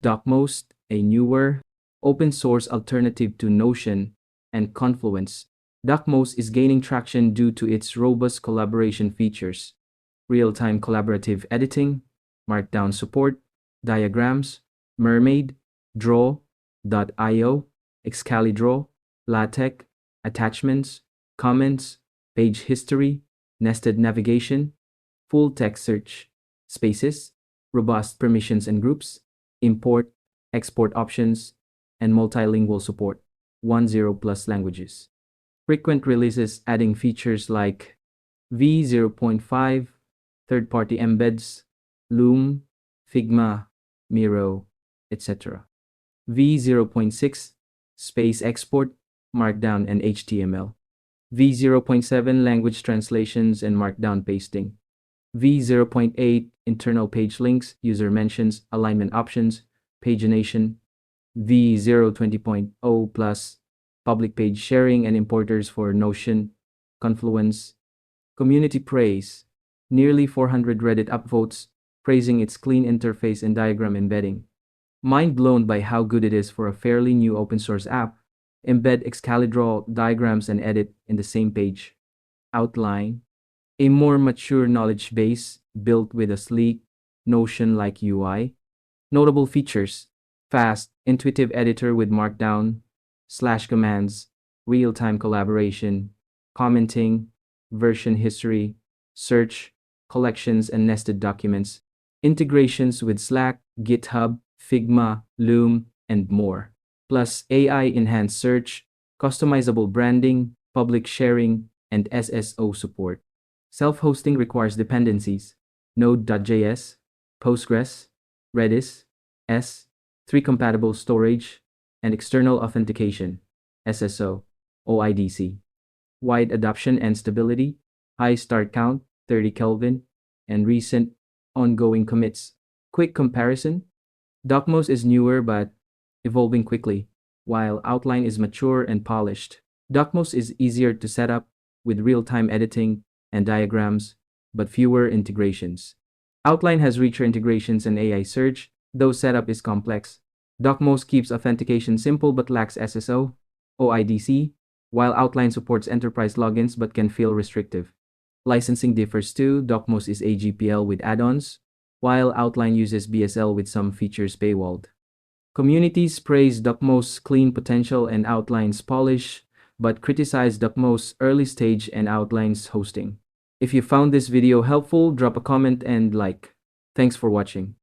Docmost, a newer, open-source alternative to Notion and Confluence. Docmost is gaining traction due to its robust collaboration features, real-time collaborative editing, markdown support, diagrams, Mermaid, Draw.io, Excalidraw, LaTeX, attachments, comments, page history, nested navigation, full text search, spaces, robust permissions and groups, import, export options, and multilingual support, 10 plus languages. Frequent releases adding features like v0.5, third-party embeds, Loom, Figma, Miro, etc. v0.6, space export, Markdown and HTML. v0.7, language translations and Markdown pasting. v0.8, internal page links, user mentions, alignment options, pagination. v0.20 plus, public page sharing and importers for Notion, Confluence. Community praise. Nearly 400 Reddit upvotes, praising its clean interface and diagram embedding. Mind blown by how good it is for a fairly new open source app. Embed Excalidraw diagrams and edit in the same page. Outline. A more mature knowledge base built with a sleek, Notion-like UI. Notable features. Fast, intuitive editor with markdown, slash commands, real-time collaboration, commenting, version history, search, collections and nested documents, integrations with Slack, GitHub, Figma, Loom, and more. Plus AI-enhanced search, customizable branding, public sharing, and SSO support. Self-hosting requires dependencies, Node.js, Postgres, Redis, S3 compatible storage, and external authentication, SSO, OIDC. Wide adoption and stability, high start count, 30 Kelvin, and recent ongoing commits. Quick comparison, Docmost is newer but evolving quickly, while Outline is mature and polished. Docmost is easier to set up with real-time editing and diagrams, but fewer integrations. Outline has richer integrations and AI search, though setup is complex. Docmost keeps authentication simple but lacks SSO, OIDC, while Outline supports enterprise logins but can feel restrictive. Licensing differs too. Docmost is AGPL with add-ons, while Outline uses BSL with some features paywalled. Communities praise Docmost's clean potential and Outline's polish, but criticize Docmost's early stage and Outline's hosting. If you found this video helpful, drop a comment and like. Thanks for watching.